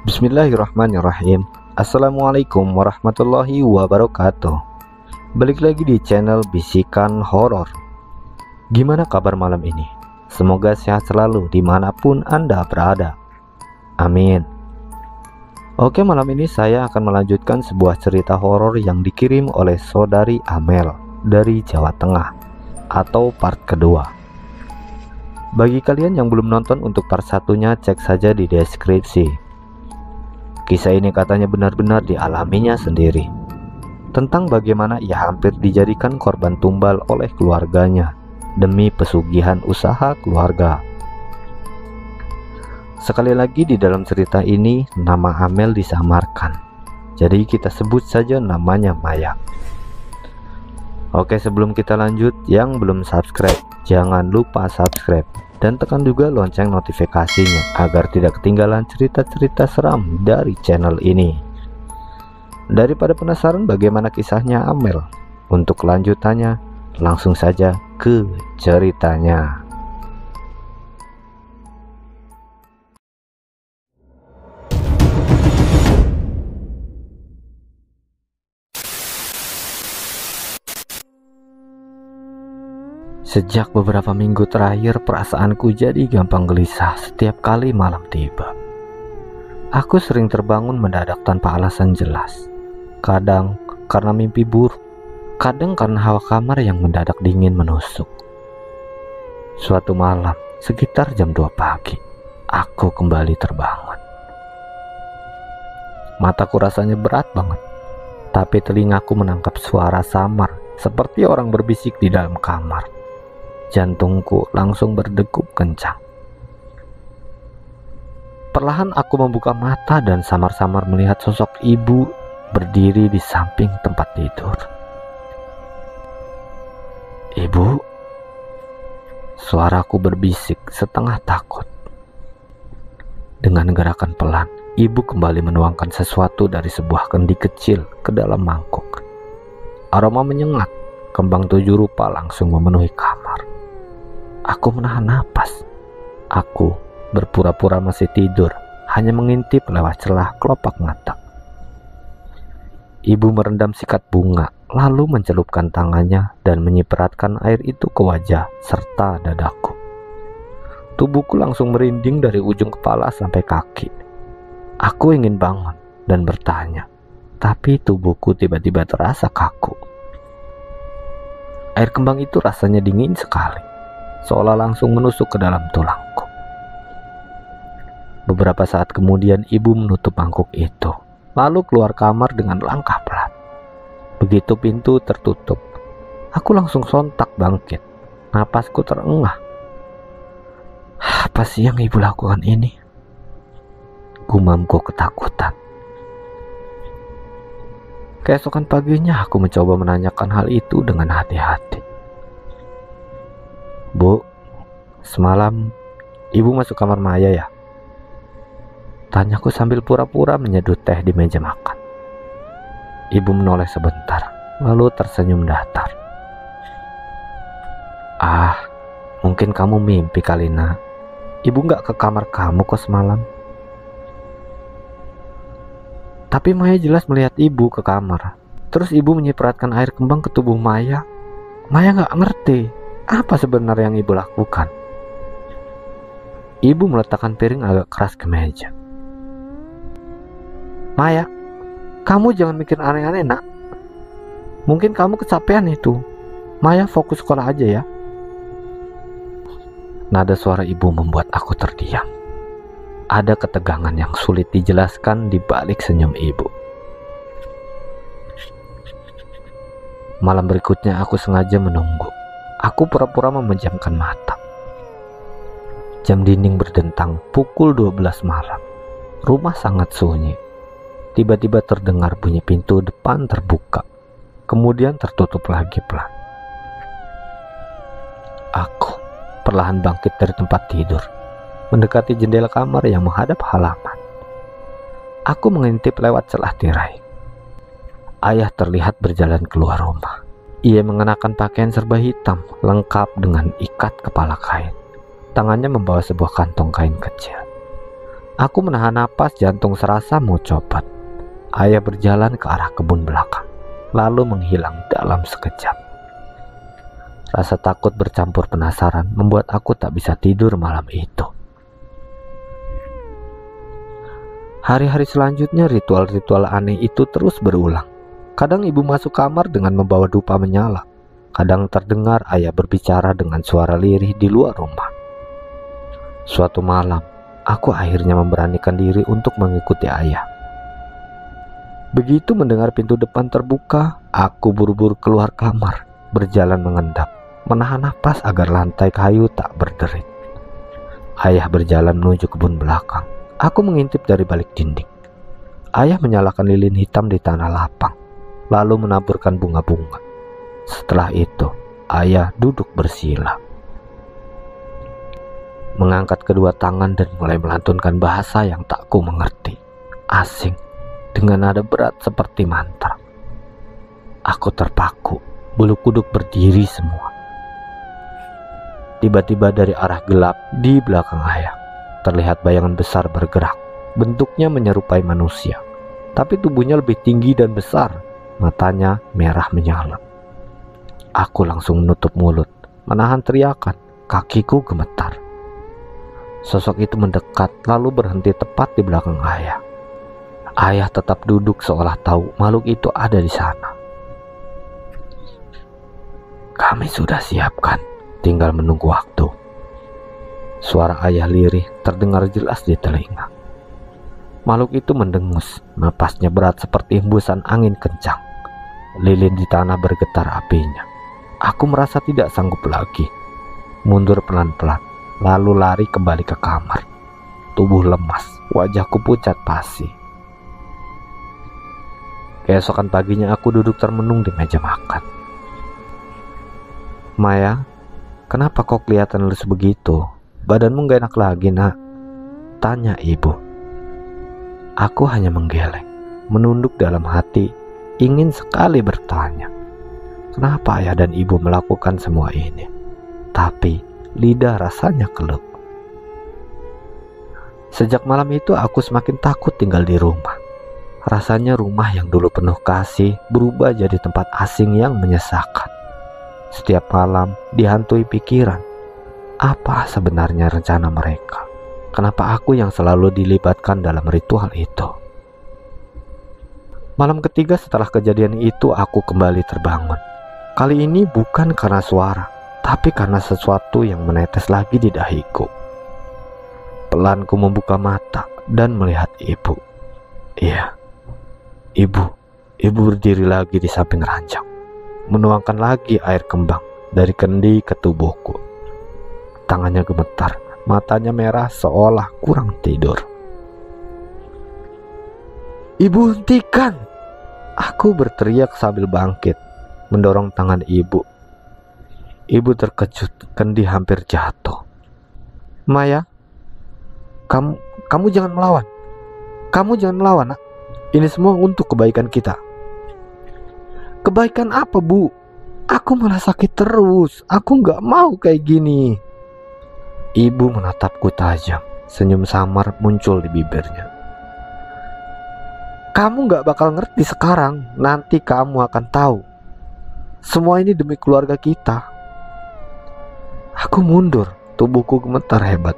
Bismillahirrahmanirrahim. Assalamualaikum warahmatullahi wabarakatuh. Balik lagi di channel Bisikan Horor. Gimana kabar malam ini? Semoga sehat selalu dimanapun Anda berada. Amin. Oke, malam ini saya akan melanjutkan sebuah cerita horor yang dikirim oleh saudari Amel dari Jawa Tengah, atau part kedua. Bagi kalian yang belum nonton untuk part satunya, cek saja di deskripsi. Kisah ini katanya benar-benar dialaminya sendiri, tentang bagaimana ia hampir dijadikan korban tumbal oleh keluarganya demi pesugihan usaha keluarga. Sekali lagi, di dalam cerita ini nama Amel disamarkan, jadi kita sebut saja namanya Maya. Oke, sebelum kita lanjut, yang belum subscribe jangan lupa subscribe dan tekan juga lonceng notifikasinya agar tidak ketinggalan cerita-cerita seram dari channel ini. Daripada penasaran bagaimana kisahnya Amel, untuk kelanjutannya langsung saja ke ceritanya. Sejak beberapa minggu terakhir, perasaanku jadi gampang gelisah setiap kali malam tiba. Aku sering terbangun mendadak tanpa alasan jelas. Kadang karena mimpi buruk, kadang karena hawa kamar yang mendadak dingin menusuk. Suatu malam, sekitar jam 2 pagi, aku kembali terbangun. Mataku rasanya berat banget, tapi telingaku menangkap suara samar seperti orang berbisik di dalam kamar. Jantungku langsung berdegup kencang. Perlahan aku membuka mata dan samar-samar melihat sosok ibu berdiri di samping tempat tidur. "Ibu?" Suaraku berbisik setengah takut. Dengan gerakan pelan, ibu kembali menuangkan sesuatu dari sebuah kendi kecil ke dalam mangkuk. Aroma menyengat, kembang 7 rupa langsung memenuhi kamar. Aku menahan napas. Aku berpura-pura masih tidur, hanya mengintip lewat celah kelopak mata. Ibu merendam sikat bunga, lalu mencelupkan tangannya dan menyipratkan air itu ke wajah serta dadaku. Tubuhku langsung merinding dari ujung kepala sampai kaki. Aku ingin bangun dan bertanya, tapi tubuhku tiba-tiba terasa kaku. Air kembang itu rasanya dingin sekali, seolah langsung menusuk ke dalam tulangku. Beberapa saat kemudian ibu menutup mangkuk itu, lalu keluar kamar dengan langkah pelan. Begitu pintu tertutup, aku langsung sontak bangkit. Napasku terengah. Apa sih yang ibu lakukan ini? Gumamku ketakutan. Keesokan paginya aku mencoba menanyakan hal itu dengan hati-hati. "Bu, semalam ibu masuk kamar Maya ya?" Tanyaku sambil pura-pura menyeduh teh di meja makan. Ibu menoleh sebentar, lalu tersenyum datar. "Ah, mungkin kamu mimpi kali, Nak. Ibu gak ke kamar kamu kok semalam." Tapi Maya jelas melihat ibu ke kamar. Terus ibu menyipratkan air kembang ke tubuh Maya. Maya gak ngerti apa sebenarnya yang ibu lakukan. Ibu meletakkan piring agak keras ke meja. "Maya, kamu jangan mikir aneh-aneh, Nak. Mungkin kamu kecapean itu. Maya fokus sekolah aja ya." Nada suara ibu membuat aku terdiam. Ada ketegangan yang sulit dijelaskan di balik senyum ibu. Malam berikutnya aku sengaja menunggu. Aku pura-pura memejamkan mata. Jam dinding berdentang pukul 12 malam. Rumah sangat sunyi. Tiba-tiba terdengar bunyi pintu depan terbuka, kemudian tertutup lagi pelan. Aku perlahan bangkit dari tempat tidur, mendekati jendela kamar yang menghadap halaman. Aku mengintip lewat celah tirai. Ayah terlihat berjalan keluar rumah. Ia mengenakan pakaian serba hitam lengkap dengan ikat kepala kain. Tangannya membawa sebuah kantong kain kecil. Aku menahan napas, jantung serasa mau copot. Ayah berjalan ke arah kebun belakang, lalu menghilang dalam sekejap. Rasa takut bercampur penasaran membuat aku tak bisa tidur malam itu. Hari-hari selanjutnya ritual-ritual aneh itu terus berulang. Kadang ibu masuk kamar dengan membawa dupa menyala. Kadang terdengar ayah berbicara dengan suara lirih di luar rumah. Suatu malam, aku akhirnya memberanikan diri untuk mengikuti ayah. Begitu mendengar pintu depan terbuka, aku buru-buru keluar kamar, berjalan mengendap, menahan napas agar lantai kayu tak berderit. Ayah berjalan menuju kebun belakang. Aku mengintip dari balik dinding. Ayah menyalakan lilin hitam di tanah lapang, lalu menaburkan bunga-bunga. Setelah itu, ayah duduk bersila, mengangkat kedua tangan dan mulai melantunkan bahasa yang tak ku mengerti, asing, dengan nada berat seperti mantra. Aku terpaku, bulu kuduk berdiri semua. Tiba-tiba dari arah gelap di belakang ayah, terlihat bayangan besar bergerak. Bentuknya menyerupai manusia, tapi tubuhnya lebih tinggi dan besar. Matanya merah menyala. Aku langsung menutup mulut, menahan teriakan. Kakiku gemetar. Sosok itu mendekat lalu berhenti tepat di belakang ayah. Ayah tetap duduk seolah tahu makhluk itu ada di sana. Kami sudah siapkan, tinggal menunggu waktu. Suara ayah lirih terdengar jelas di telinga. Makhluk itu mendengus, napasnya berat seperti hembusan angin kencang. Lilin di tanah bergetar apinya. Aku merasa tidak sanggup lagi. Mundur pelan-pelan, lalu lari kembali ke kamar. Tubuh lemas, wajahku pucat pasi. Keesokan paginya aku duduk termenung di meja makan. Maya, kenapa kok kelihatan lesu begitu? Badanmu gak enak lagi, nak? Tanya ibu. Aku hanya menggeleng, menunduk dalam hati, ingin sekali bertanya. Kenapa ayah dan ibu melakukan semua ini? Tapi lidah rasanya keluh. Sejak malam itu aku semakin takut tinggal di rumah. Rasanya rumah yang dulu penuh kasih berubah jadi tempat asing yang menyesakan. Setiap malam dihantui pikiran, apa sebenarnya rencana mereka? Kenapa aku yang selalu dilibatkan dalam ritual itu? Malam ketiga setelah kejadian itu aku kembali terbangun. Kali ini bukan karena suara, tapi karena sesuatu yang menetes lagi di dahiku. Pelan ku membuka mata dan melihat ibu. Iya, ibu berdiri lagi di samping ranjang, menuangkan lagi air kembang dari kendi ke tubuhku. Tangannya gemetar, matanya merah seolah kurang tidur. Ibu, hentikan! Aku berteriak sambil bangkit, mendorong tangan ibu. Ibu terkejut, kendi hampir jatuh. Maya, kamu jangan melawan. Kamu jangan melawan, nak. Ini semua untuk kebaikan kita. Kebaikan apa, Bu? Aku malah sakit terus. Aku gak mau kayak gini. Ibu menatapku tajam. Senyum samar muncul di bibirnya. Kamu gak bakal ngerti sekarang. Nanti kamu akan tahu. Semua ini demi keluarga kita. Aku mundur. Tubuhku gemetar hebat.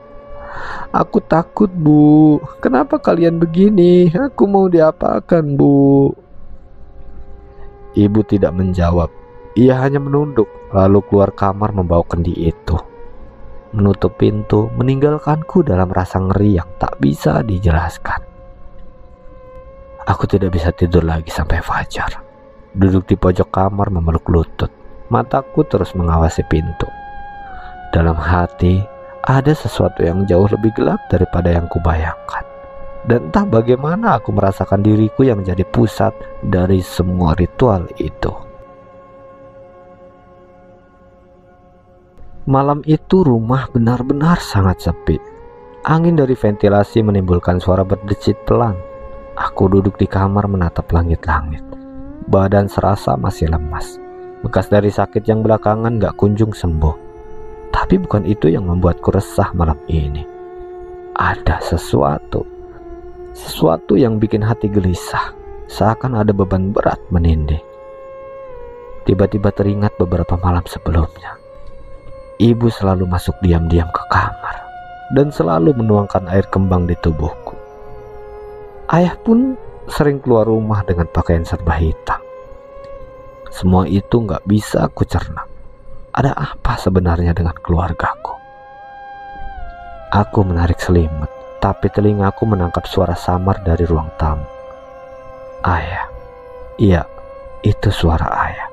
Aku takut, Bu. Kenapa kalian begini? Aku mau diapakan, Bu? Ibu tidak menjawab. Ia hanya menunduk, lalu keluar kamar membawa kendi itu. Menutup pintu, meninggalkanku dalam rasa ngeri yang tak bisa dijelaskan. Aku tidak bisa tidur lagi sampai fajar. Duduk di pojok kamar memeluk lutut. Mataku terus mengawasi pintu. Dalam hati, ada sesuatu yang jauh lebih gelap daripada yang kubayangkan. Dan entah bagaimana aku merasakan diriku yang jadi pusat dari semua ritual itu. Malam itu rumah benar-benar sangat sepi. Angin dari ventilasi menimbulkan suara berdecit pelan. Aku duduk di kamar menatap langit-langit. Badan serasa masih lemas. Bekas dari sakit yang belakangan gak kunjung sembuh. Tapi bukan itu yang membuatku resah malam ini. Ada sesuatu Sesuatu yang bikin hati gelisah, seakan ada beban berat menindih. Tiba-tiba teringat beberapa malam sebelumnya. Ibu selalu masuk diam-diam ke kamar dan selalu menuangkan air kembang di tubuhku. Ayah pun sering keluar rumah dengan pakaian serba hitam. Semua itu gak bisa aku cerna. Ada apa sebenarnya dengan keluargaku? Aku menarik selimut, tapi telingaku menangkap suara samar dari ruang tamu. Ayah. Iya, itu suara ayah.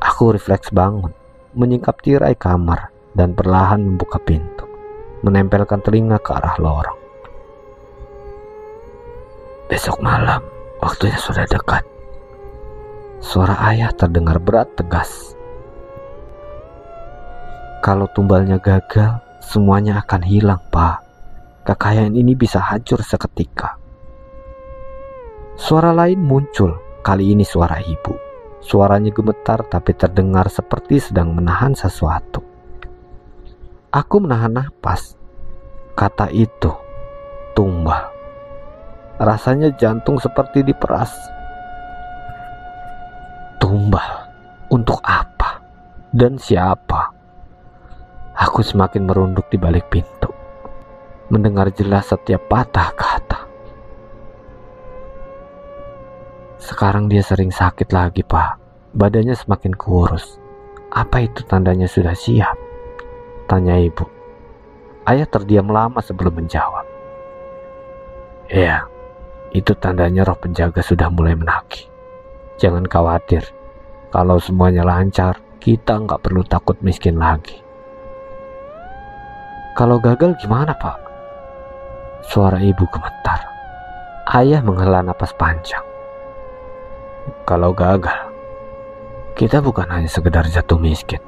Aku refleks bangun, menyingkap tirai kamar dan perlahan membuka pintu, menempelkan telinga ke arah lorong. Besok malam, waktunya sudah dekat. Suara ayah terdengar berat tegas. Kalau tumbalnya gagal, semuanya akan hilang, Pak. Kekayaan ini bisa hancur seketika. Suara lain muncul, kali ini suara ibu. Suaranya gemetar tapi terdengar seperti sedang menahan sesuatu. Aku menahan napas. Kata itu, tumbal. Rasanya jantung seperti diperas. Tumbal, untuk apa? Dan siapa? Aku semakin merunduk di balik pintu, mendengar jelas setiap patah kata. Sekarang dia sering sakit lagi, Pak. Badannya semakin kurus. Apa itu tandanya sudah siap? Tanya ibu. Ayah terdiam lama sebelum menjawab. Ya, itu tandanya roh penjaga sudah mulai menagih. Jangan khawatir. Kalau semuanya lancar, kita nggak perlu takut miskin lagi. Kalau gagal gimana, Pak? Suara ibu gemetar. Ayah menghela napas panjang. Kalau gagal, kita bukan hanya sekedar jatuh miskin,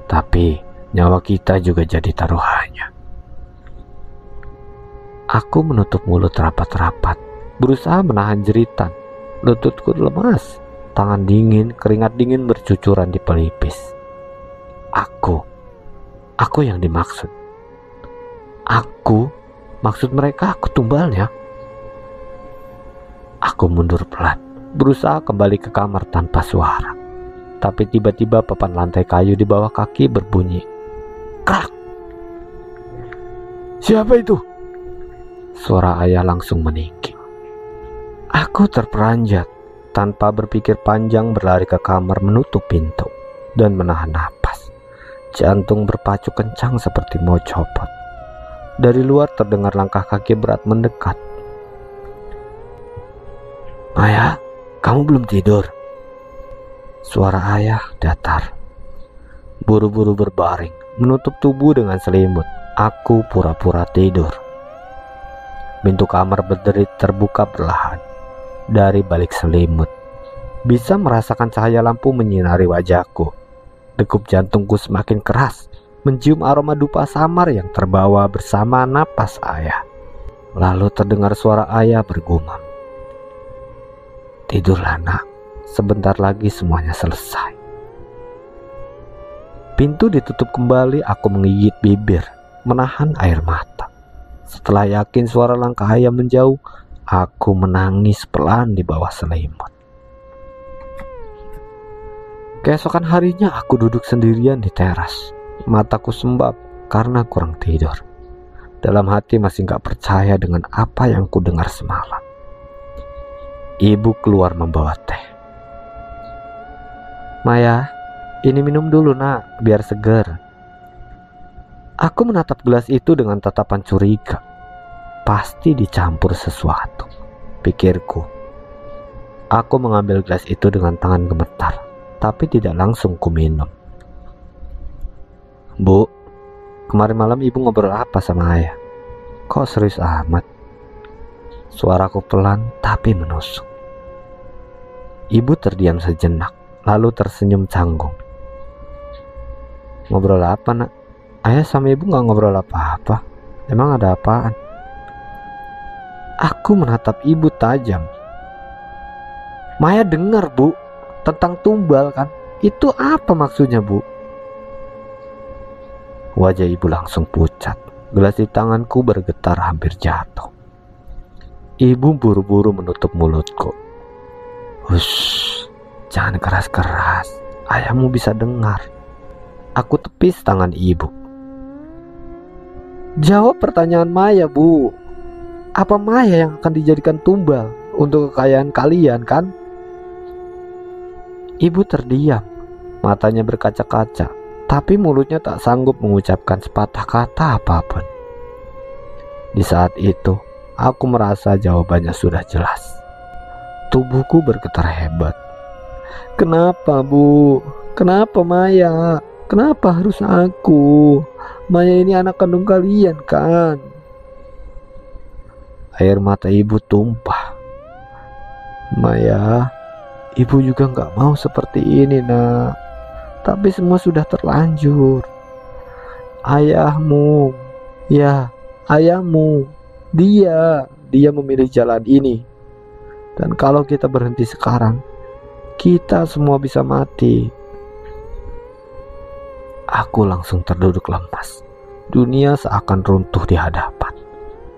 tapi nyawa kita juga jadi taruhannya. Aku menutup mulut rapat-rapat, berusaha menahan jeritan. Lututku lemas, tangan dingin, keringat dingin bercucuran di pelipis. Aku yang dimaksud. Maksud mereka aku tumbalnya. Aku mundur pelan, berusaha kembali ke kamar tanpa suara. Tapi tiba-tiba papan lantai kayu di bawah kaki berbunyi. Krak! Siapa itu? Suara ayah langsung meninggi. Aku terperanjat, tanpa berpikir panjang berlari ke kamar menutup pintu dan menahan napas. Jantung berpacu kencang seperti mau copot. Dari luar terdengar langkah kaki berat mendekat. Ayah, kamu belum tidur? Suara ayah datar. Buru-buru berbaring, menutup tubuh dengan selimut. Aku pura-pura tidur. Pintu kamar berderit terbuka perlahan. Dari balik selimut, bisa merasakan cahaya lampu menyinari wajahku. Degup jantungku semakin keras, mencium aroma dupa samar yang terbawa bersama napas ayah. Lalu terdengar suara ayah bergumam. Tidurlah nak, sebentar lagi semuanya selesai. Pintu ditutup kembali, aku menggigit bibir, menahan air mata. Setelah yakin suara langkah ayah menjauh, aku menangis pelan di bawah selimut. Keesokan harinya aku duduk sendirian di teras. Mataku sembab karena kurang tidur. Dalam hati masih gak percaya dengan apa yang ku dengar semalam. Ibu keluar membawa teh. Maya, ini minum dulu nak, biar segar. Aku menatap gelas itu dengan tatapan curiga. Pasti dicampur sesuatu, pikirku. Aku mengambil gelas itu dengan tangan gemetar, tapi tidak langsung ku minum. Bu, kemarin malam ibu ngobrol apa sama ayah? Kok serius amat? Suaraku pelan tapi menusuk. Ibu terdiam sejenak, lalu tersenyum canggung. Ngobrol apa nak? Ayah sama ibu gak ngobrol apa-apa. Emang ada apaan? Aku menatap ibu tajam. Maya dengar bu, tentang tumbal kan? Itu apa maksudnya bu? Wajah ibu langsung pucat. Gelas di tanganku bergetar hampir jatuh. Ibu buru-buru menutup mulutku. Hush, jangan keras-keras, ayahmu bisa dengar. Aku tepis tangan ibu. Jawab pertanyaan Maya, Bu. Apa Maya yang akan dijadikan tumbal untuk kekayaan kalian, kan? Ibu terdiam, matanya berkaca-kaca, tapi mulutnya tak sanggup mengucapkan sepatah kata apapun. Di saat itu, aku merasa jawabannya sudah jelas. Tubuhku bergetar hebat. Kenapa, Bu? Kenapa Maya? Kenapa harus aku? Maya ini anak kandung kalian, kan? Air mata ibu tumpah. Maya, ibu juga gak mau seperti ini, nak. Tapi semua sudah terlanjur. Ayahmu, ya, ayahmu, dia memilih jalan ini. Dan kalau kita berhenti sekarang, kita semua bisa mati. Aku langsung terduduk lemas. Dunia seakan runtuh di hadapan.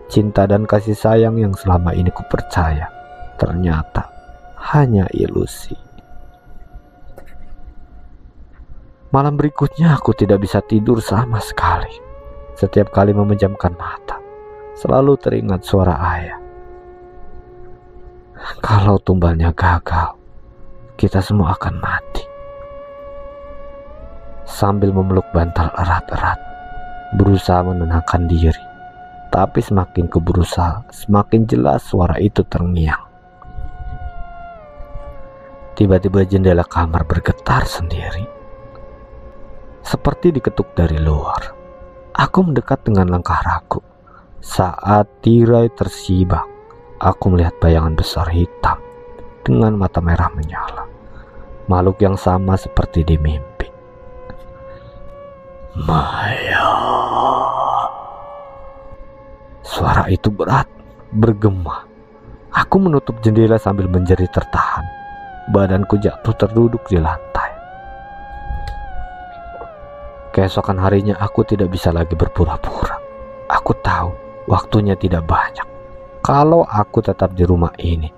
Cinta dan kasih sayang yang selama ini kupercaya ternyata hanya ilusi. Malam berikutnya aku tidak bisa tidur sama sekali. Setiap kali memejamkan mata, selalu teringat suara ayah. Kalau tumbalnya gagal, kita semua akan mati. Sambil memeluk bantal erat-erat, berusaha menenangkan diri. Tapi semakin ku berusaha, semakin jelas suara itu terngiang. Tiba-tiba jendela kamar bergetar sendiri, seperti diketuk dari luar. Aku mendekat dengan langkah ragu. Saat tirai tersibak, aku melihat bayangan besar hitam dengan mata merah menyala. Makhluk yang sama seperti di mimpi. Maya. Suara itu berat, bergema. Aku menutup jendela sambil menjerit tertahan. Badanku jatuh terduduk di lantai. Keesokan harinya aku tidak bisa lagi berpura-pura. Aku tahu waktunya tidak banyak. Kalau aku tetap di rumah ini,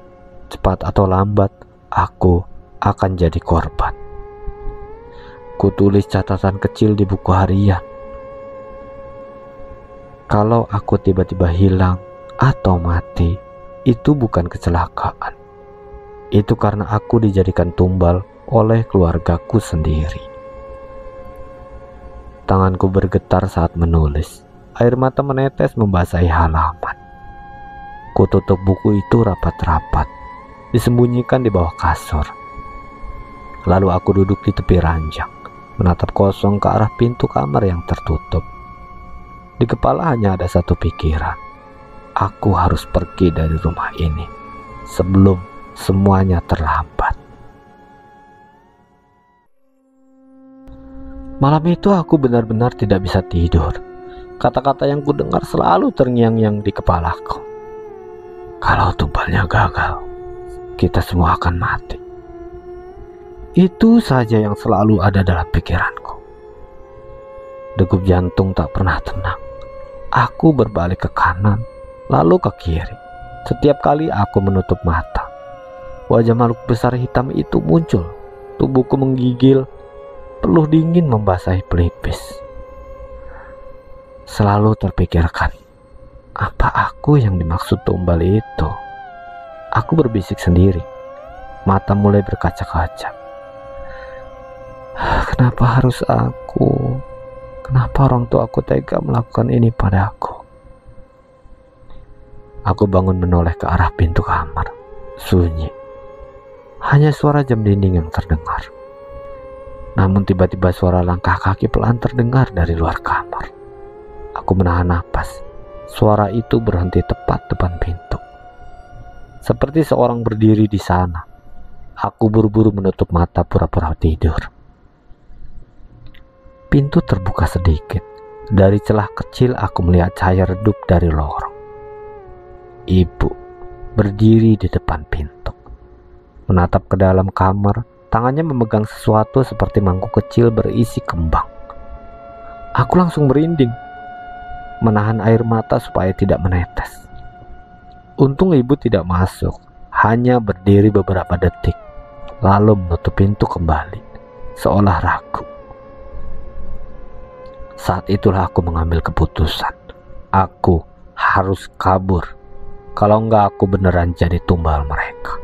cepat atau lambat aku akan jadi korban. Kutulis catatan kecil di buku harian. Kalau aku tiba-tiba hilang atau mati, itu bukan kecelakaan. Itu karena aku dijadikan tumbal oleh keluargaku sendiri. Tanganku bergetar saat menulis. Air mata menetes membasahi halaman. Kututup buku itu rapat-rapat, disembunyikan di bawah kasur. Lalu aku duduk di tepi ranjang, menatap kosong ke arah pintu kamar yang tertutup. Di kepala hanya ada satu pikiran. Aku harus pergi dari rumah ini sebelum semuanya terlambat. Malam itu aku benar-benar tidak bisa tidur. Kata-kata yang kudengar selalu terngiang-ngiang di kepalaku. Kalau tumbalnya gagal, kita semua akan mati. Itu saja yang selalu ada dalam pikiranku. Degup jantung tak pernah tenang. Aku berbalik ke kanan, lalu ke kiri. Setiap kali aku menutup mata, wajah makhluk besar hitam itu muncul. Tubuhku menggigil, peluh dingin membasahi pelipis. Selalu terpikirkan, apa aku yang dimaksud tumbal itu? Aku berbisik sendiri, mata mulai berkaca-kaca. Kenapa harus aku? Kenapa orang tua aku tega melakukan ini padaku? Aku bangun menoleh ke arah pintu kamar. Sunyi. Hanya suara jam dinding yang terdengar. Namun tiba-tiba suara langkah kaki pelan terdengar dari luar kamar. Aku menahan napas. Suara itu berhenti tepat depan pintu. Seperti seorang berdiri di sana. Aku buru-buru menutup mata pura-pura tidur. Pintu terbuka sedikit. Dari celah kecil aku melihat cahaya redup dari lorong. Ibu berdiri di depan pintu, menatap ke dalam kamar. Tangannya memegang sesuatu seperti mangkuk kecil berisi kembang. Aku langsung merinding, menahan air mata supaya tidak menetes. Untung ibu tidak masuk, hanya berdiri beberapa detik, lalu menutup pintu kembali, seolah ragu. Saat itulah aku mengambil keputusan. Aku harus kabur. Kalau enggak, aku beneran jadi tumbal mereka.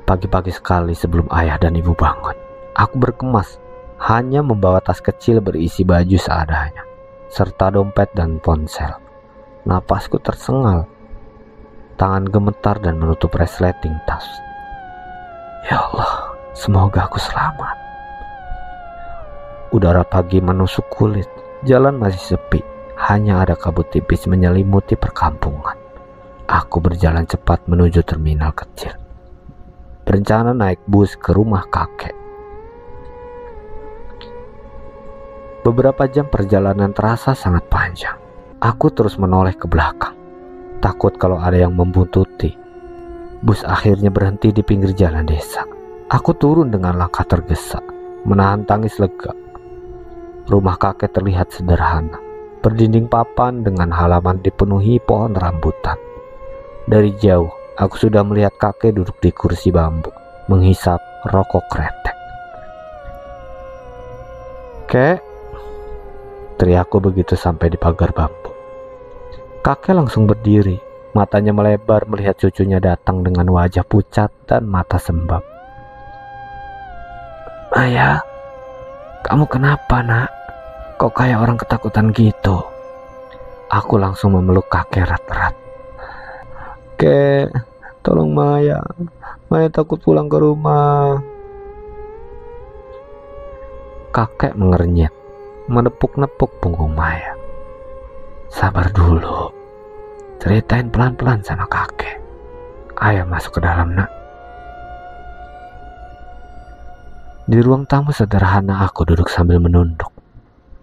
Pagi-pagi sekali sebelum ayah dan ibu bangun, aku berkemas, hanya membawa tas kecil berisi baju seadanya, serta dompet dan ponsel. Napasku tersengal. Tangan gemetar dan menutup resleting tas. Ya Allah, semoga aku selamat. Udara pagi menusuk kulit. Jalan masih sepi. Hanya ada kabut tipis menyelimuti perkampungan. Aku berjalan cepat menuju terminal kecil. Berencana naik bus ke rumah kakek. Beberapa jam perjalanan terasa sangat panjang. Aku terus menoleh ke belakang, takut kalau ada yang membuntuti. Bus akhirnya berhenti di pinggir jalan desa. Aku turun dengan langkah tergesa, menahan tangis lega. Rumah kakek terlihat sederhana, berdinding papan dengan halaman dipenuhi pohon rambutan. Dari jauh, aku sudah melihat kakek duduk di kursi bambu, menghisap rokok kretek. "Kek," teriakku begitu sampai di pagar bambu. Kakek langsung berdiri, matanya melebar melihat cucunya datang dengan wajah pucat dan mata sembab. "Maya, kamu kenapa, Nak? Kok kayak orang ketakutan gitu?" Aku langsung memeluk kakek erat-erat. "Kek, tolong Maya. Maya takut pulang ke rumah." Kakek mengernyit, menepuk-nepuk punggung Maya. "Sabar dulu. Ceritain pelan-pelan sama kakek. Ayo masuk ke dalam, Nak." Di ruang tamu sederhana aku duduk sambil menunduk.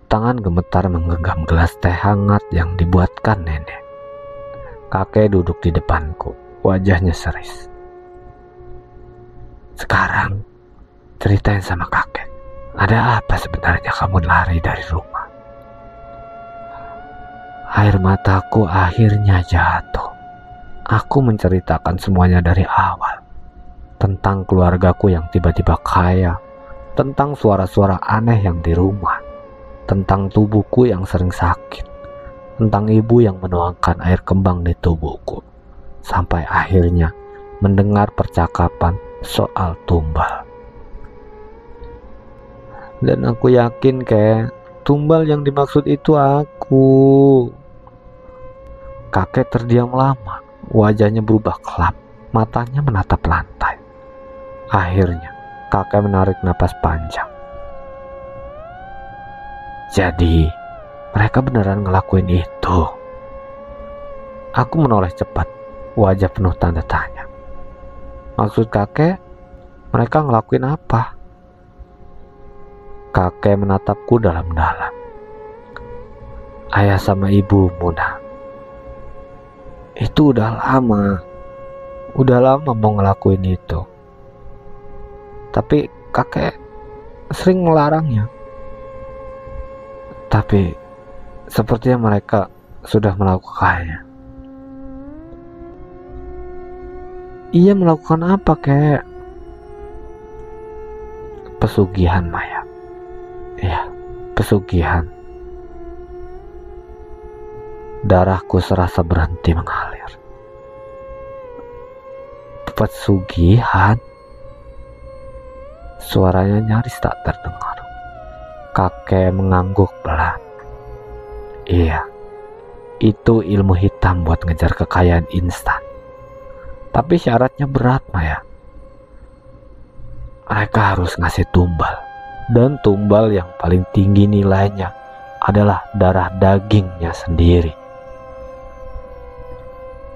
Tangan gemetar menggenggam gelas teh hangat yang dibuatkan nenek. Kakek duduk di depanku, wajahnya serius. "Sekarang, ceritain sama kakek. Ada apa sebenarnya kamu lari dari rumah?" Air mataku akhirnya jatuh. Aku menceritakan semuanya dari awal. Tentang keluargaku yang tiba-tiba kaya, tentang suara-suara aneh yang di rumah, tentang tubuhku yang sering sakit, tentang ibu yang menuangkan air kembang di tubuhku, sampai akhirnya mendengar percakapan soal tumbal. Dan aku yakin kayak tumbal yang dimaksud itu aku. Kakek terdiam lama, wajahnya berubah gelap, matanya menatap lantai. Akhirnya kakek menarik napas panjang. "Jadi mereka beneran ngelakuin itu?" Aku menoleh cepat, wajah penuh tanda tanya. "Maksud kakek, mereka ngelakuin apa?" Kakek menatapku dalam-dalam. "Ayah sama ibu, Muna. Itu udah lama mau ngelakuin itu. Tapi kakek sering melarangnya. Tapi sepertinya mereka sudah melakukannya." "Iya, melakukan apa, kek?" "Pesugihan, Maya. Iya, pesugihan." Darahku serasa berhenti mengalir. "Pesugihan?" Suaranya nyaris tak terdengar. Kakek mengangguk pelan. "Iya, itu ilmu hitam buat ngejar kekayaan instan. Tapi syaratnya berat, Maya. Mereka harus ngasih tumbal. Dan tumbal yang paling tinggi nilainya adalah darah dagingnya sendiri."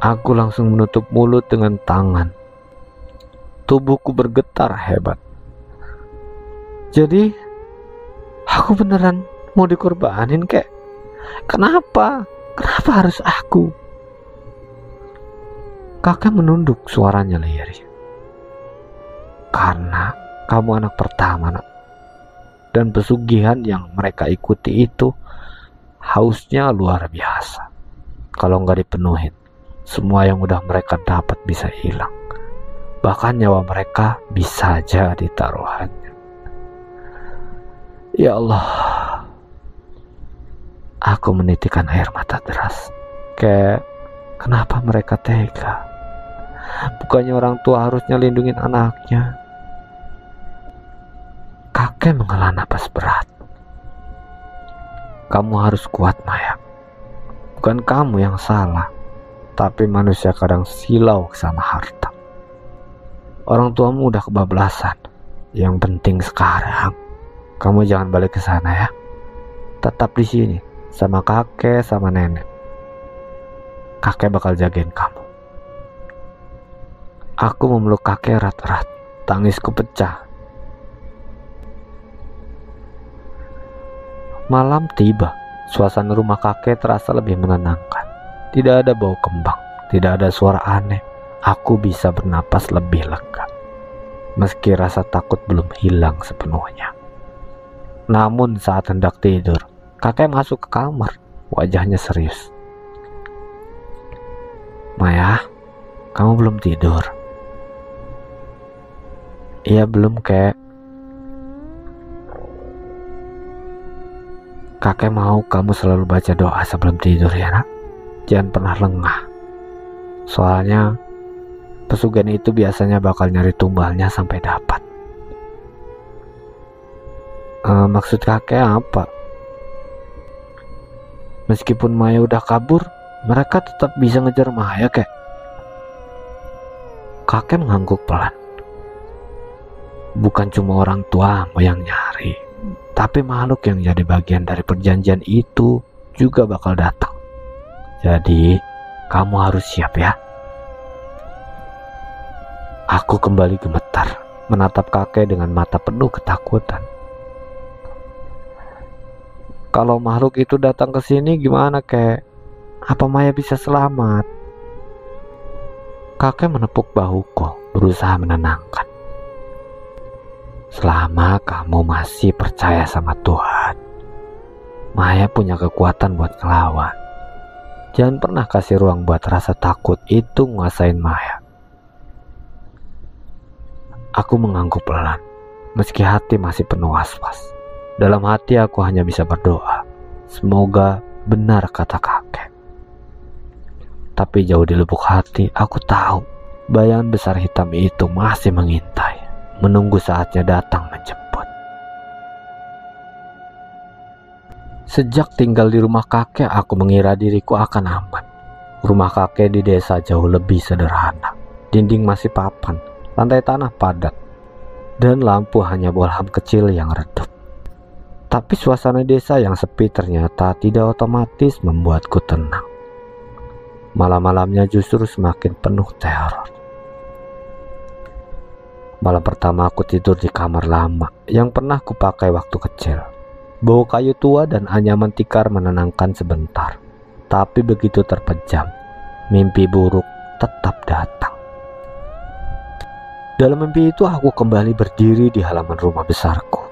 Aku langsung menutup mulut dengan tangan. Tubuhku bergetar hebat. "Jadi, aku beneran mau dikorbanin, kek? Kenapa? Kenapa harus aku?" Kakek menunduk, suaranya lirih. "Karena kamu anak pertama, Nak. Dan pesugihan yang mereka ikuti itu hausnya luar biasa. Kalau nggak dipenuhin, semua yang udah mereka dapat bisa hilang. Bahkan nyawa mereka bisa jadi taruhannya. Ya Allah, aku menitikkan air mata deras. Kayak, kenapa mereka tega? Bukannya orang tua harusnya lindungin anaknya. Kakek menghela napas berat. Kamu harus kuat, Maya. Bukan kamu yang salah, tapi manusia kadang silau sama harta. Orang tuamu udah kebablasan. Yang penting sekarang kamu jangan balik ke sana ya. Tetap di sini sama kakek sama nenek. Kakek bakal jagain kamu. Aku memeluk kakek erat-erat. Tangisku pecah. Malam tiba. Suasana rumah kakek terasa lebih menenangkan. Tidak ada bau kembang, tidak ada suara aneh. Aku bisa bernapas lebih lega. Meski rasa takut belum hilang sepenuhnya. Namun saat hendak tidur, kakek masuk ke kamar. Wajahnya serius. Maya, kamu belum tidur? Iya belum, kek. Kakek mau kamu selalu baca doa sebelum tidur ya nak. Jangan pernah lengah. Soalnya pesugihan itu biasanya bakal nyari tumbalnya sampai dapat. Maksud kakek apa? Meskipun Maya udah kabur, mereka tetap bisa ngejar Maya, kek. Kakek mengangguk pelan. Bukan cuma orang tuamu yang nyari, tapi makhluk yang jadi bagian dari perjanjian itu juga bakal datang. Jadi, kamu harus siap ya. Aku kembali gemetar, menatap kakek dengan mata penuh ketakutan. Kalau makhluk itu datang ke sini gimana, kek? Apa Maya bisa selamat? Kakek menepuk bahuku, berusaha menenangkan. Selama kamu masih percaya sama Tuhan, Maya punya kekuatan buat ngelawan. Jangan pernah kasih ruang buat rasa takut itu nguasain Maya. Aku mengangguk pelan, meski hati masih penuh was-was. Dalam hati aku hanya bisa berdoa, semoga benar kata kakek. Tapi jauh di lubuk hati, aku tahu bayangan besar hitam itu masih mengintai, menunggu saatnya datang menjemput. Sejak tinggal di rumah kakek, aku mengira diriku akan aman. Rumah kakek di desa jauh lebih sederhana. Dinding masih papan, lantai tanah padat, dan lampu hanya bohlam kecil yang redup. Tapi suasana desa yang sepi ternyata tidak otomatis membuatku tenang. Malam-malamnya justru semakin penuh teror. Malam pertama aku tidur di kamar lama yang pernah kupakai waktu kecil. Bau kayu tua dan anyaman tikar menenangkan sebentar. Tapi begitu terpejam, mimpi buruk tetap datang. Dalam mimpi itu aku kembali berdiri di halaman rumah besarku.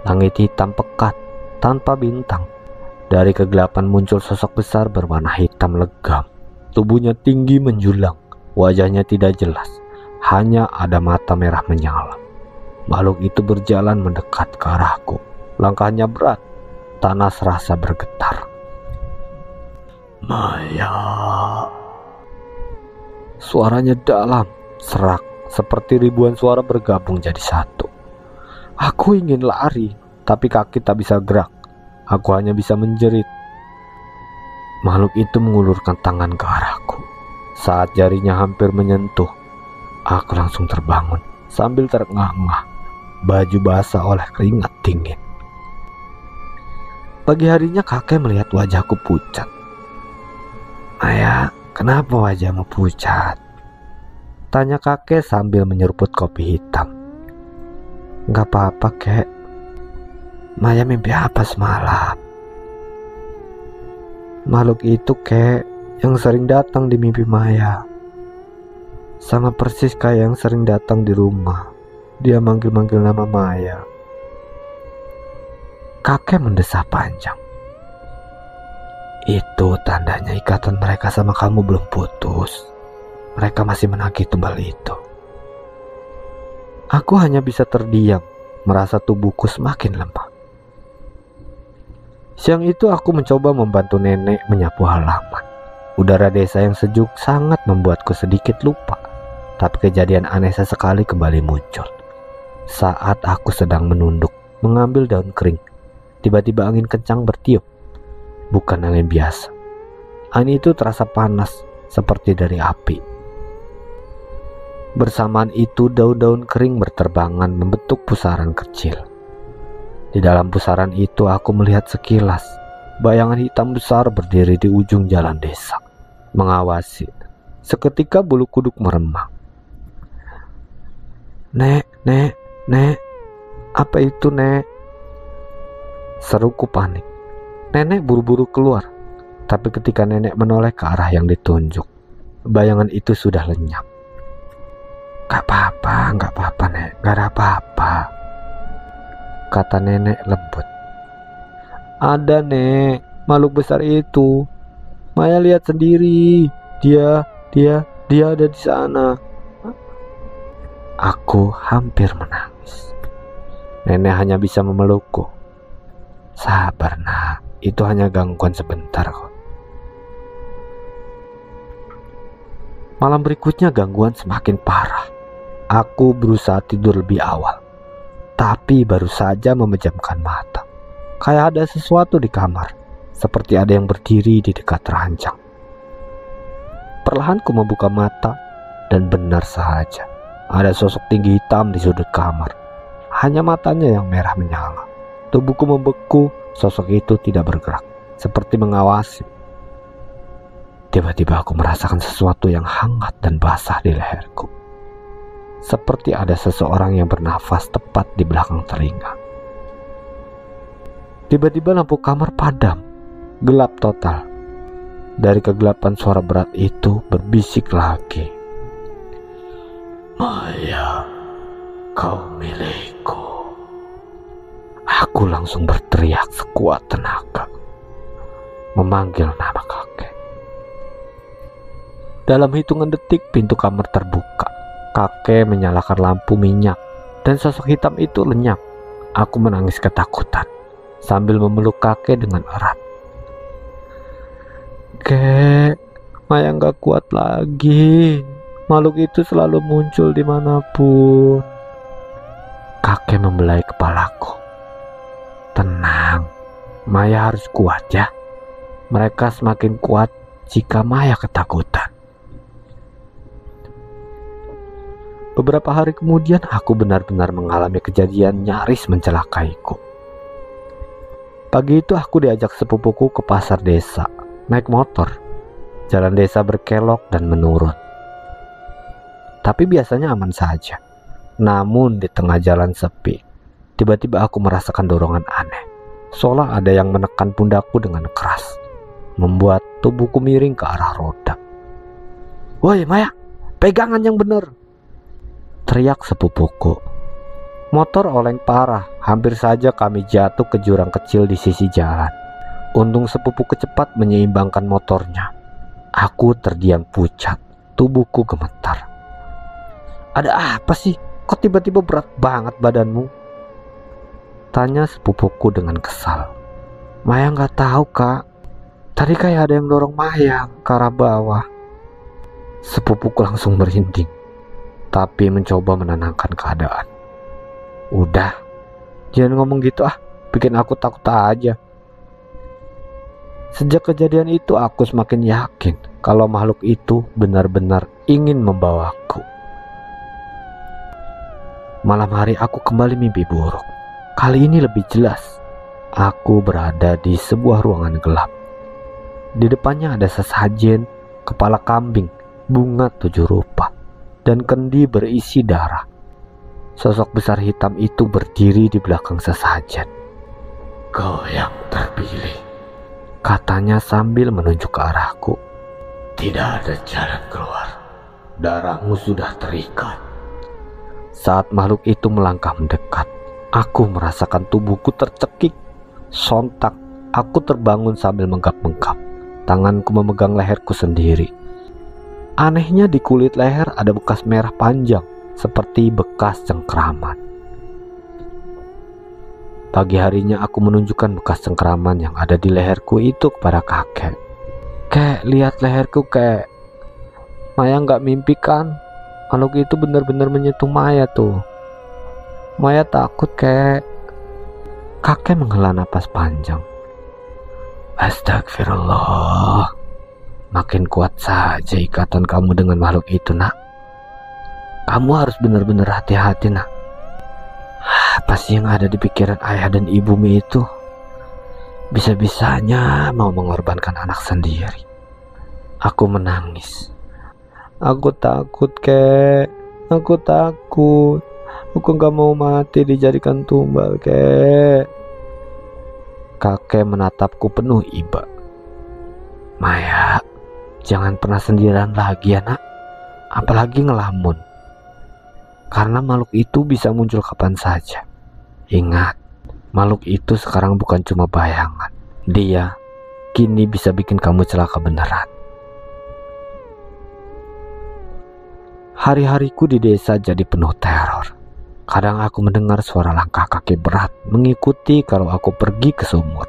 Langit hitam pekat, tanpa bintang. Dari kegelapan muncul sosok besar berwarna hitam legam. Tubuhnya tinggi menjulang, wajahnya tidak jelas. Hanya ada mata merah menyala. Makhluk itu berjalan mendekat ke arahku. Langkahnya berat, tanah serasa bergetar. Maya. Suaranya dalam, serak, seperti ribuan suara bergabung jadi satu. Aku ingin lari, tapi kaki tak bisa gerak. Aku hanya bisa menjerit. Makhluk itu mengulurkan tangan ke arahku. Saat jarinya hampir menyentuh, aku langsung terbangun sambil terengah-engah. Baju basah oleh keringat dingin. Pagi harinya kakek melihat wajahku pucat. Maya, kenapa wajahmu pucat? Tanya kakek sambil menyeruput kopi hitam. Gak apa-apa, kek. Maya mimpi apa semalam? Makhluk itu, kek, yang sering datang di mimpi Maya. Sama persis kayak yang sering datang di rumah. Dia manggil-manggil nama Maya. Kakek mendesah panjang. Itu tandanya ikatan mereka sama kamu belum putus. Mereka masih menagih tumbal itu. Aku hanya bisa terdiam, merasa tubuhku semakin lemah. Siang itu aku mencoba membantu nenek menyapu halaman. Udara desa yang sejuk sangat membuatku sedikit lupa. Tapi kejadian aneh sesekali kembali muncul. Saat aku sedang menunduk mengambil daun kering, tiba-tiba angin kencang bertiup. Bukan angin biasa. Angin itu terasa panas seperti dari api. Bersamaan itu daun-daun kering berterbangan membentuk pusaran kecil. Di dalam pusaran itu aku melihat sekilas bayangan hitam besar berdiri di ujung jalan desa, mengawasi. Seketika bulu kuduk meremang. Nek, apa itu, Nek? Seruku panik. Nenek buru-buru keluar, tapi ketika nenek menoleh ke arah yang ditunjuk, bayangan itu sudah lenyap. Gak apa-apa, Nek, gak ada apa-apa, kata nenek lembut. Ada, Nek, makhluk besar itu. Maya lihat sendiri, dia ada di sana. Aku hampir menangis. Nenek hanya bisa memelukku. Sabar, Nak, itu hanya gangguan sebentar kok. Malam berikutnya gangguan semakin parah. Aku berusaha tidur lebih awal, tapi baru saja memejamkan mata. Kayak ada sesuatu di kamar, seperti ada yang berdiri di dekat ranjang. Perlahan ku membuka mata, dan benar saja, ada sosok tinggi hitam di sudut kamar. Hanya matanya yang merah menyala. Tubuhku membeku, sosok itu tidak bergerak, seperti mengawasi. Tiba-tiba aku merasakan sesuatu yang hangat dan basah di leherku. Seperti ada seseorang yang bernafas tepat di belakang telinga. Tiba-tiba lampu kamar padam, gelap total. Dari kegelapan suara berat itu berbisik lagi. Maya, kau milikku. Aku langsung berteriak sekuat tenaga, memanggil nama kakek. Dalam hitungan detik pintu kamar terbuka. Kakek menyalakan lampu minyak dan sosok hitam itu lenyap. Aku menangis ketakutan sambil memeluk kakek dengan erat. Kek, Maya gak kuat lagi. Makhluk itu selalu muncul dimanapun. Kakek membelai kepalaku. Tenang, Maya harus kuat ya. Mereka semakin kuat jika Maya ketakutan. Beberapa hari kemudian aku benar-benar mengalami kejadian nyaris mencelakaiku. Pagi itu aku diajak sepupuku ke pasar desa, naik motor. Jalan desa berkelok dan menurun. Tapi biasanya aman saja. Namun di tengah jalan sepi, tiba-tiba aku merasakan dorongan aneh. Seolah ada yang menekan pundakku dengan keras, membuat tubuhku miring ke arah roda. Woi Maya, pegangan yang benar, teriak sepupuku. Motor oleng parah, hampir saja kami jatuh ke jurang kecil di sisi jalan. Untung sepupuku cepat menyeimbangkan motornya. Aku terdiam pucat, tubuhku gemetar. Ada apa sih? Kok tiba-tiba berat banget badanmu? Tanya sepupuku dengan kesal. Maya gak tahu, Kak. Tadi kayak ada yang dorong Maya ke arah bawah. Sepupuku langsung merinding, tapi mencoba menenangkan keadaan. Udah, jangan ngomong gitu bikin aku takut aja. Sejak kejadian itu aku semakin yakin kalau makhluk itu benar-benar ingin membawaku. Malam hari aku kembali mimpi buruk. Kali ini lebih jelas. Aku berada di sebuah ruangan gelap. Di depannya ada sesajen, kepala kambing, bunga 7 rupa, dan kendi berisi darah. Sosok besar hitam itu berdiri di belakang sesajen. Kau yang terpilih, katanya sambil menunjuk ke arahku. Tidak ada jalan keluar. Darahmu sudah terikat. Saat makhluk itu melangkah mendekat, aku merasakan tubuhku tercekik. Sontak, aku terbangun sambil menggap-menggap. Tanganku memegang leherku sendiri. Anehnya di kulit leher ada bekas merah panjang, seperti bekas cengkraman. Pagi harinya aku menunjukkan bekas cengkraman yang ada di leherku itu kepada kakek. Kek, lihat leherku, kek. Maya nggak mimpi kan? Makhluk itu benar-benar menyentuh Maya tuh. Maya takut, kek. Kakek menghela napas panjang. Astagfirullah. Makin kuat saja ikatan kamu dengan makhluk itu, nak. Kamu harus benar-benar hati-hati, nak. Apa sih yang ada di pikiran ayah dan ibumu itu? Bisa-bisanya mau mengorbankan anak sendiri. Aku menangis. Aku takut, kek. Aku takut. Aku gak mau mati dijadikan tumbal, kek. Kakek menatapku penuh iba. Maya, jangan pernah sendirian lagi ya, nak. Apalagi ngelamun. Karena makhluk itu bisa muncul kapan saja. Ingat, makhluk itu sekarang bukan cuma bayangan. Dia kini bisa bikin kamu celaka beneran. Hari-hariku di desa jadi penuh teror. Kadang aku mendengar suara langkah kaki berat mengikuti kalau aku pergi ke sumur.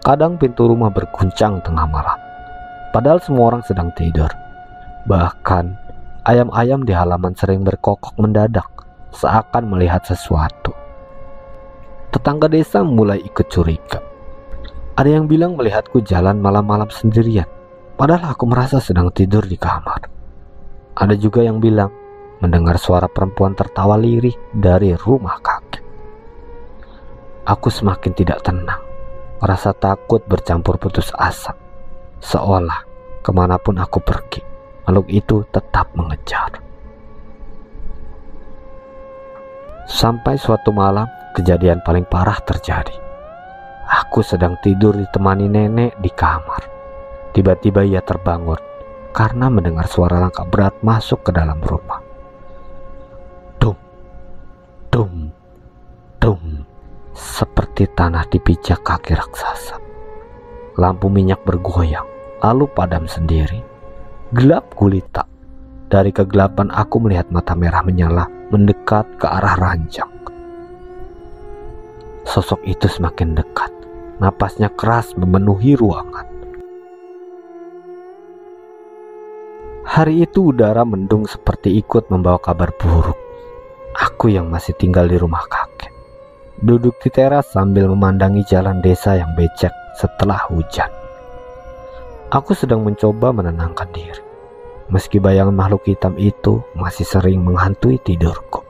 Kadang pintu rumah berguncang tengah malam, padahal semua orang sedang tidur. Bahkan ayam-ayam di halaman sering berkokok mendadak, seakan melihat sesuatu. Tetangga desa mulai ikut curiga. Ada yang bilang melihatku jalan malam-malam sendirian, padahal aku merasa sedang tidur di kamar. Ada juga yang bilang mendengar suara perempuan tertawa lirih dari rumah kakek. Aku semakin tidak tenang. Rasa takut bercampur putus asa. Seolah kemanapun aku pergi, makhluk itu tetap mengejar. Sampai suatu malam, kejadian paling parah terjadi. Aku sedang tidur ditemani nenek di kamar. Tiba-tiba ia terbangun karena mendengar suara langkah berat masuk ke dalam rumah. Dum, dum, dum, seperti tanah dipijak kaki raksasa. Lampu minyak bergoyang, lalu padam sendiri. Gelap gulita. Dari kegelapan aku melihat mata merah menyala mendekat ke arah ranjang. Sosok itu semakin dekat. Napasnya keras memenuhi ruangan. Hari itu udara mendung seperti ikut membawa kabar buruk. Aku yang masih tinggal di rumah kakek, duduk di teras sambil memandangi jalan desa yang becek setelah hujan. Aku sedang mencoba menenangkan diri, meski bayangan makhluk hitam itu masih sering menghantui tidurku.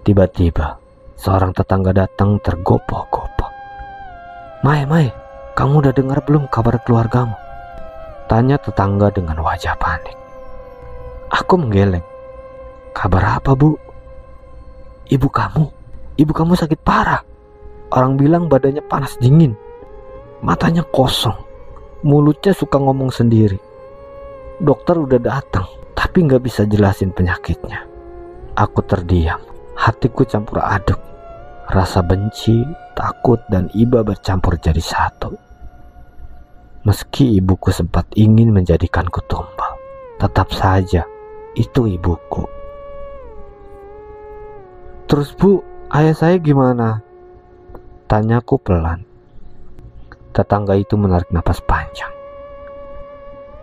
Tiba-tiba, seorang tetangga datang tergopoh-gopoh. Mai, kamu udah dengar belum kabar keluargamu? Tanya tetangga dengan wajah panik. Aku menggeleng. Kabar apa, Bu? Ibu kamu sakit parah. Orang bilang badannya panas dingin, matanya kosong, mulutnya suka ngomong sendiri. Dokter udah datang, tapi gak bisa jelasin penyakitnya. Aku terdiam, hatiku campur aduk. Rasa benci, takut, dan iba bercampur jadi satu. Meski ibuku sempat ingin menjadikanku tumbal, tetap saja itu ibuku. Terus, Bu, ayah saya gimana? Tanyaku pelan. Tetangga itu menarik napas panjang.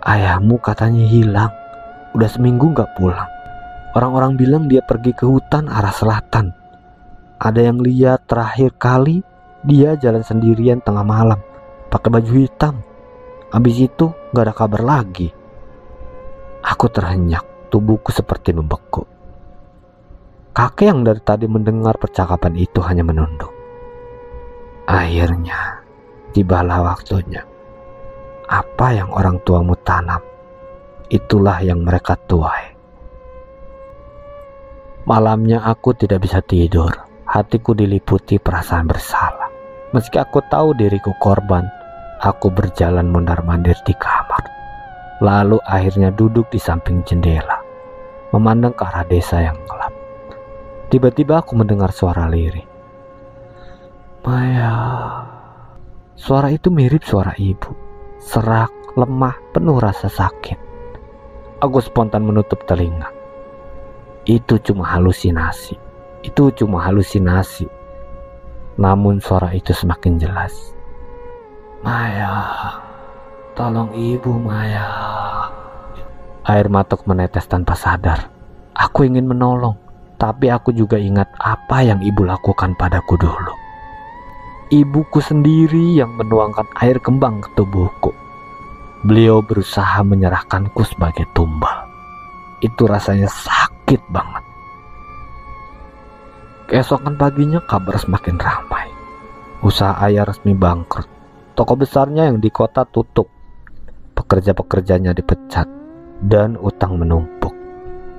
Ayahmu katanya hilang, udah seminggu gak pulang. Orang-orang bilang dia pergi ke hutan arah selatan. Ada yang lihat terakhir kali dia jalan sendirian tengah malam, pakai baju hitam. Habis itu gak ada kabar lagi. Aku terhenyak, tubuhku seperti membeku. Kakek yang dari tadi mendengar percakapan itu hanya menunduk. Akhirnya, tibalah waktunya. Apa yang orang tuamu tanam, itulah yang mereka tuai. Malamnya aku tidak bisa tidur. Hatiku diliputi perasaan bersalah. Meski aku tahu diriku korban, aku berjalan mondar-mandir di kamar. Lalu akhirnya duduk di samping jendela, memandang ke arah desa yang gelap. Tiba-tiba aku mendengar suara lirih. Maya. Suara itu mirip suara ibu. serak, lemah, penuh rasa sakit. Aku spontan menutup telinga. Itu cuma halusinasi. Namun suara itu semakin jelas. Maya, tolong ibu Maya. Air matok menetes tanpa sadar. Aku ingin menolong, tapi aku juga ingat apa yang ibu lakukan padaku dulu. Ibuku sendiri yang menuangkan air kembang ke tubuhku. Beliau berusaha menyerahkanku sebagai tumbal. Itu rasanya sakit banget. Keesokan paginya kabar semakin ramai. Usaha ayah resmi bangkrut. Toko besarnya yang di kota tutup. Pekerja-pekerjanya dipecat dan utang menumpuk.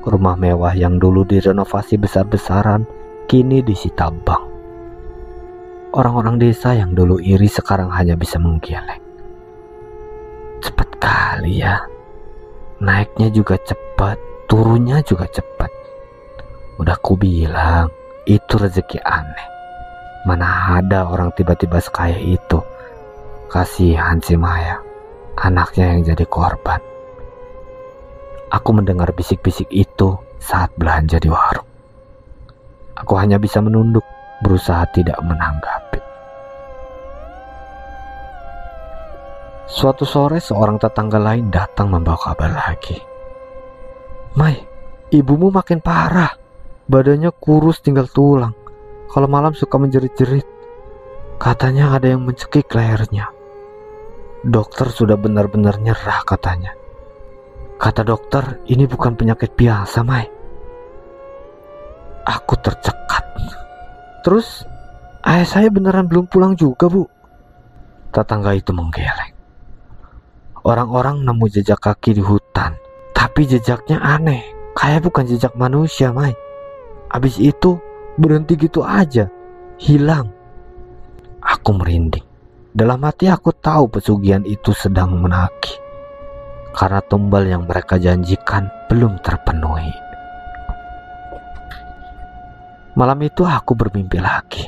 Rumah mewah yang dulu direnovasi besar-besaran kini disita bank. Orang-orang desa yang dulu iri sekarang hanya bisa menggeleng. Cepat kali ya. Naiknya juga cepat, turunnya juga cepat. Udah kubilang, itu rezeki aneh. Mana ada orang tiba-tiba sekaya itu. Kasihan si Maya, anaknya yang jadi korban. Aku mendengar bisik-bisik itu saat belanja di warung. Aku hanya bisa menunduk, berusaha tidak menanggapi. Suatu sore seorang tetangga lain datang membawa kabar lagi. Mai, ibumu makin parah. Badannya kurus tinggal tulang. Kalau malam suka menjerit-jerit. Katanya ada yang mencekik lehernya. Dokter sudah benar-benar nyerah katanya. Kata dokter, ini bukan penyakit biasa, Mai. Aku tercekat. Terus, ayah saya beneran belum pulang juga, Bu. Tetangga itu menggeleng. Orang-orang nemu jejak kaki di hutan, tapi jejaknya aneh, kayak bukan jejak manusia, Mai. Abis itu berhenti gitu aja, hilang. Aku merinding. Dalam hati aku tahu pesugihan itu sedang menagih, karena tumbal yang mereka janjikan belum terpenuhi. Malam itu aku bermimpi lagi.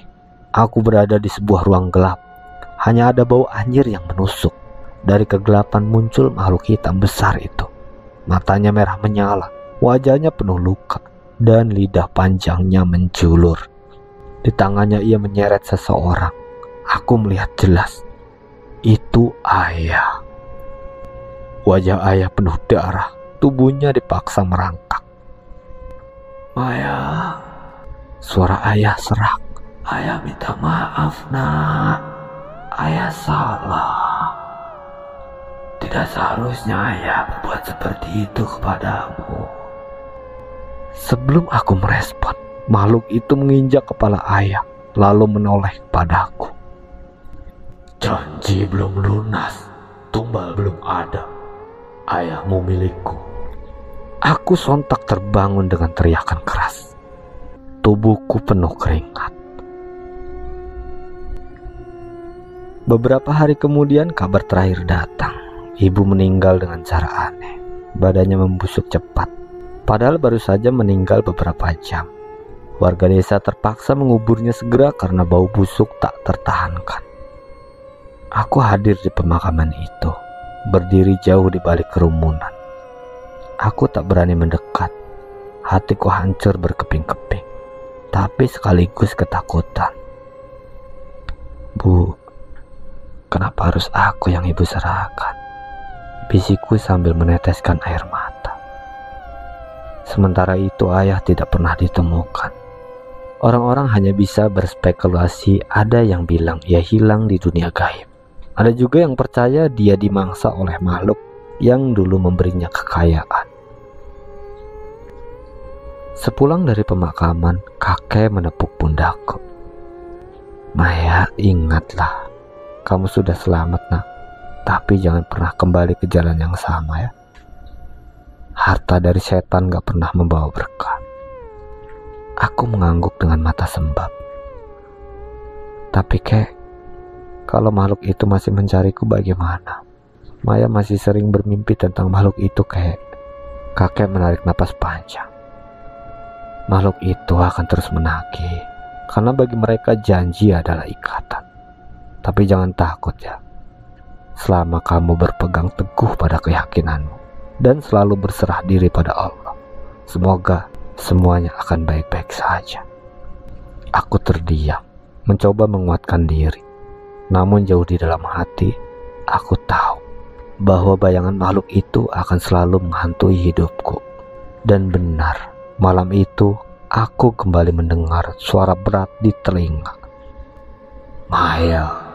Aku berada di sebuah ruang gelap. Hanya ada bau anjir yang menusuk. Dari kegelapan muncul makhluk hitam besar itu. Matanya merah menyala, wajahnya penuh luka, dan lidah panjangnya menjulur. Di tangannya ia menyeret seseorang. Aku melihat jelas. Itu ayah. Wajah ayah penuh darah, tubuhnya dipaksa merangkak. Maya, suara ayah serak. Ayah minta maaf, Nak. Ayah salah. Tidak seharusnya ayah berbuat seperti itu kepadamu. Sebelum aku merespon, makhluk itu menginjak kepala ayah, lalu menoleh kepadaku. Janji belum lunas, tumbal belum ada. Ayahmu milikku. Aku sontak terbangun dengan teriakan keras. Tubuhku penuh keringat. Beberapa hari kemudian kabar terakhir datang. Ibu meninggal dengan cara aneh. Badannya membusuk cepat. Padahal baru saja meninggal beberapa jam. Warga desa terpaksa menguburnya segera karena bau busuk tak tertahankan. Aku hadir di pemakaman itu, berdiri jauh di balik kerumunan. Aku tak berani mendekat. Hatiku hancur berkeping-keping, tapi sekaligus ketakutan. Bu, kenapa harus aku yang ibu serahkan? Bisikku sambil meneteskan air mata. Sementara itu ayah tidak pernah ditemukan. Orang-orang hanya bisa berspekulasi, ada yang bilang ia hilang di dunia gaib. Ada juga yang percaya dia dimangsa oleh makhluk yang dulu memberinya kekayaan. Sepulang dari pemakaman, kakek menepuk pundakku. Maya, ingatlah, kamu sudah selamat, Nak. Tapi jangan pernah kembali ke jalan yang sama ya. Harta dari setan gak pernah membawa berkah. Aku mengangguk dengan mata sembab. Tapi kek, kalau makhluk itu masih mencariku bagaimana? Maya masih sering bermimpi tentang makhluk itu, kek. Kakek menarik napas panjang. Makhluk itu akan terus menagih, karena bagi mereka janji adalah ikatan. Tapi jangan takut ya. selama kamu berpegang teguh pada keyakinanmu dan selalu berserah diri pada Allah. Semoga semuanya akan baik-baik saja. Aku terdiam, mencoba menguatkan diri. Namun jauh di dalam hati, aku tahu bahwa bayangan makhluk itu akan selalu menghantui hidupku. Dan benar, malam itu aku kembali mendengar suara berat di telinga. Maya.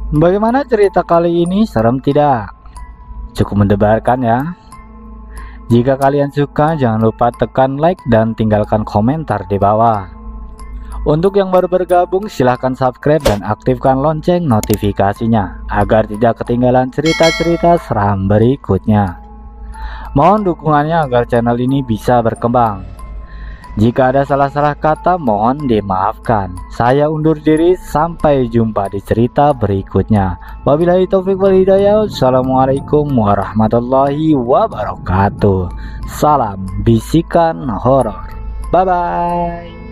Bagaimana cerita kali ini? Serem tidak? Cukup mendebarkan ya. Jika kalian suka, jangan lupa tekan like dan tinggalkan komentar di bawah. Untuk yang baru bergabung, silahkan subscribe dan aktifkan lonceng notifikasinya agar tidak ketinggalan cerita-cerita seram berikutnya. Mohon dukungannya agar channel ini bisa berkembang. Jika ada salah-salah kata, mohon dimaafkan. Saya undur diri, sampai jumpa di cerita berikutnya. Wabillahi taufiq wal hidayah. Assalamualaikum warahmatullahi wabarakatuh. Salam bisikan horor. Bye bye.